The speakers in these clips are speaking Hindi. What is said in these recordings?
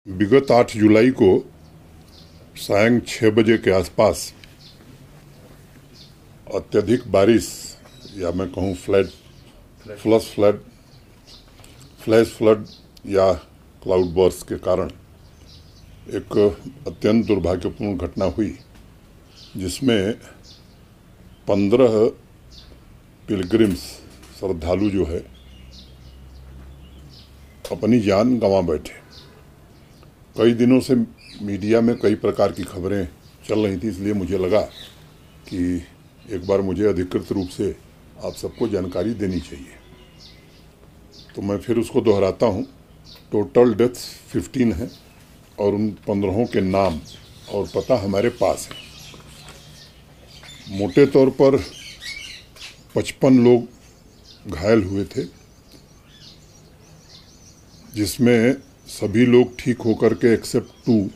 विगत 8 जुलाई को सायं 6 बजे के आसपास अत्यधिक बारिश या मैं कहूँ फ्लैश फ्लड या क्लाउड बर्स्ट के कारण एक अत्यंत दुर्भाग्यपूर्ण घटना हुई, जिसमें 15 पिलग्रिम्स श्रद्धालु जो है अपनी जान गंवा बैठे। कई दिनों से मीडिया में कई प्रकार की खबरें चल रही थी, इसलिए मुझे लगा कि एक बार मुझे अधिकृत रूप से आप सबको जानकारी देनी चाहिए, तो मैं फिर उसको दोहराता हूँ। टोटल डेथ्स 15 हैं और उन 15 के नाम और पता हमारे पास है। मोटे तौर पर 55 लोग घायल हुए थे, जिसमें सभी लोग ठीक होकर के एक्सेप्ट 2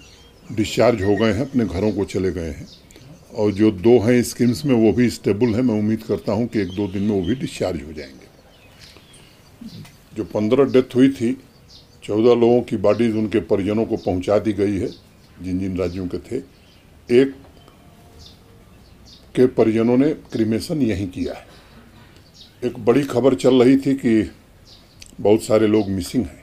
डिस्चार्ज हो गए हैं, अपने घरों को चले गए हैं, और जो 2 हैं स्कीम्स में वो भी स्टेबल हैं। मैं उम्मीद करता हूं कि 1-2 दिन में वो भी डिस्चार्ज हो जाएंगे। जो 15 डेथ हुई थी, 14 लोगों की बॉडीज उनके परिजनों को पहुंचा दी गई है, जिन जिन राज्यों के थे। एक के परिजनों ने क्रीमेशन यहीं किया है। एक बड़ी खबर चल रही थी कि बहुत सारे लोग मिसिंग हैं।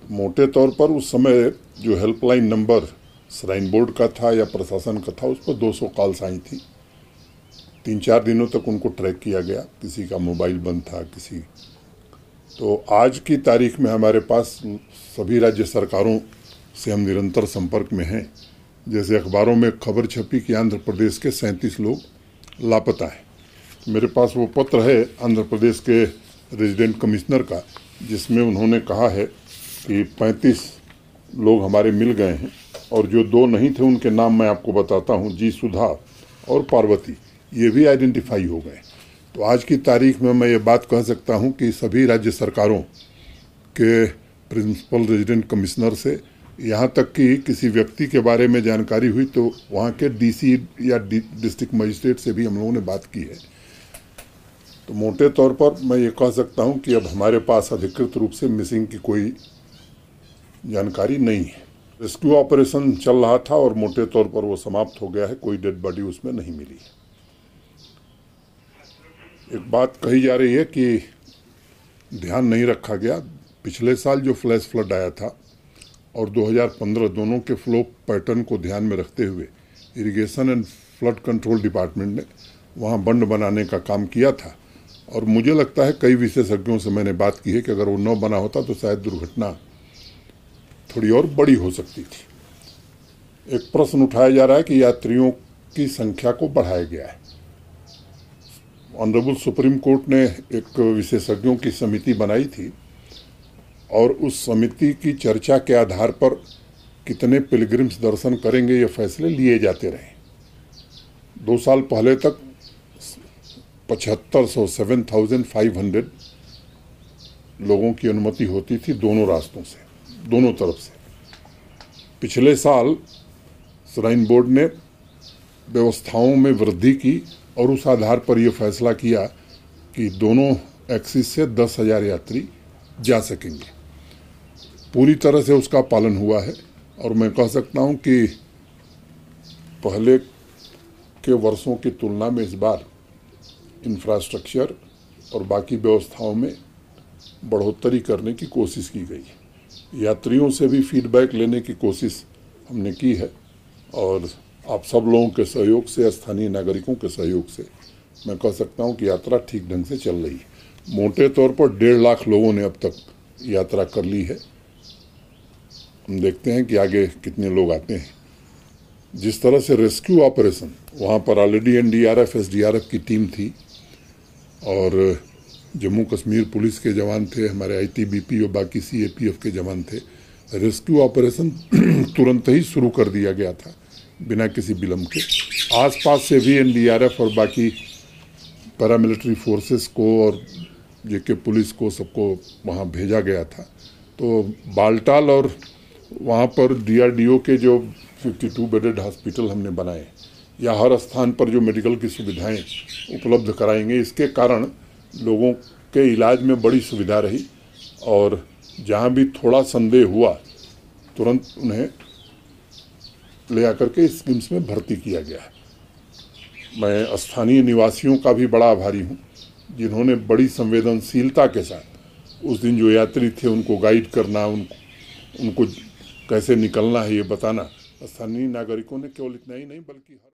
मोटे तौर पर उस समय जो हेल्पलाइन नंबर श्राइन बोर्ड का था या प्रशासन का था, उस पर 200 कॉल्स आई थी। 3-4 दिनों तक उनको ट्रैक किया गया, किसी का मोबाइल बंद था, किसी। तो आज की तारीख में हमारे पास सभी राज्य सरकारों से हम निरंतर संपर्क में हैं। जैसे अखबारों में खबर छपी कि आंध्र प्रदेश के 37 लोग लापता हैं। मेरे पास वो पत्र है आंध्र प्रदेश के रेजिडेंट कमिश्नर का, जिसमें उन्होंने कहा है कि 35 लोग हमारे मिल गए हैं, और जो 2 नहीं थे उनके नाम मैं आपको बताता हूं, जी सुधा और पार्वती, ये भी आइडेंटिफाई हो गए। तो आज की तारीख में मैं ये बात कह सकता हूं कि सभी राज्य सरकारों के प्रिंसिपल रेजिडेंट कमिश्नर से यहाँ तक कि किसी व्यक्ति के बारे में जानकारी हुई तो वहाँ के डीसी या डिस्ट्रिक्ट मजिस्ट्रेट से भी हम लोगों ने बात की है। तो मोटे तौर पर मैं ये कह सकता हूँ कि अब हमारे पास अधिकृत रूप से मिसिंग की कोई जानकारी नहीं है। रेस्क्यू ऑपरेशन चल रहा था और मोटे तौर पर वो समाप्त हो गया है, कोई डेड बॉडी उसमें नहीं मिली। एक बात कही जा रही है कि ध्यान नहीं रखा गया। पिछले साल जो फ्लैश फ्लड आया था और 2015, दोनों के फ्लो पैटर्न को ध्यान में रखते हुए irrigation and flood control department ने वहाँ बंद बनाने का काम किया था। और मुझे लगता है कई विशेषज्ञों से मैंने बात की है कि अगर वो न बना होता तो शायद दुर्घटना थोड़ी और बड़ी हो सकती थी। एक प्रश्न उठाया जा रहा है कि यात्रियों की संख्या को बढ़ाया गया है। ऑनरेबल सुप्रीम कोर्ट ने एक विशेषज्ञों की समिति बनाई थी और उस समिति की चर्चा के आधार पर कितने पिलग्रिम्स दर्शन करेंगे ये फैसले लिए जाते रहे। 2 साल पहले तक 7,500 लोगों की अनुमति होती थी दोनों रास्तों से, दोनों तरफ से। पिछले साल श्राइन बोर्ड ने व्यवस्थाओं में वृद्धि की और उस आधार पर यह फैसला किया कि दोनों एक्सिस से 10,000 यात्री जा सकेंगे। पूरी तरह से उसका पालन हुआ है और मैं कह सकता हूं कि पहले के वर्षों की तुलना में इस बार इंफ्रास्ट्रक्चर और बाकी व्यवस्थाओं में बढ़ोतरी करने की कोशिश की गई है। यात्रियों से भी फीडबैक लेने की कोशिश हमने की है और आप सब लोगों के सहयोग से, स्थानीय नागरिकों के सहयोग से मैं कह सकता हूं कि यात्रा ठीक ढंग से चल रही है। मोटे तौर पर 1.5 लाख लोगों ने अब तक यात्रा कर ली है। हम देखते हैं कि आगे कितने लोग आते हैं। जिस तरह से रेस्क्यू ऑपरेशन, वहाँ पर ऑलरेडी एनडीआरएफ, एसडीआरएफ की टीम थी और जम्मू कश्मीर पुलिस के जवान थे, हमारे आईटीबीपी और बाकी सीएपीएफ के जवान थे। रेस्क्यू ऑपरेशन तुरंत ही शुरू कर दिया गया था बिना किसी विलंब के। आसपास से भी एनडीआरएफ और बाकी पैरामिलिट्री फोर्सेस को और जेके पुलिस को सबको वहाँ भेजा गया था। तो बालटाल और वहाँ पर डीआरडीओ के जो 52 बेडेड हॉस्पिटल हमने बनाए या हर स्थान पर जो मेडिकल की सुविधाएं उपलब्ध कराएंगे, इसके कारण लोगों के इलाज में बड़ी सुविधा रही। और जहाँ भी थोड़ा संदेह हुआ तुरंत उन्हें ले आकर के स्कीम्स में भर्ती किया गया है। मैं स्थानीय निवासियों का भी बड़ा आभारी हूँ, जिन्होंने बड़ी संवेदनशीलता के साथ उस दिन जो यात्री थे उनको गाइड करना, उनको कैसे निकलना है ये बताना। स्थानीय नागरिकों ने केवल इतना ही नहीं बल्कि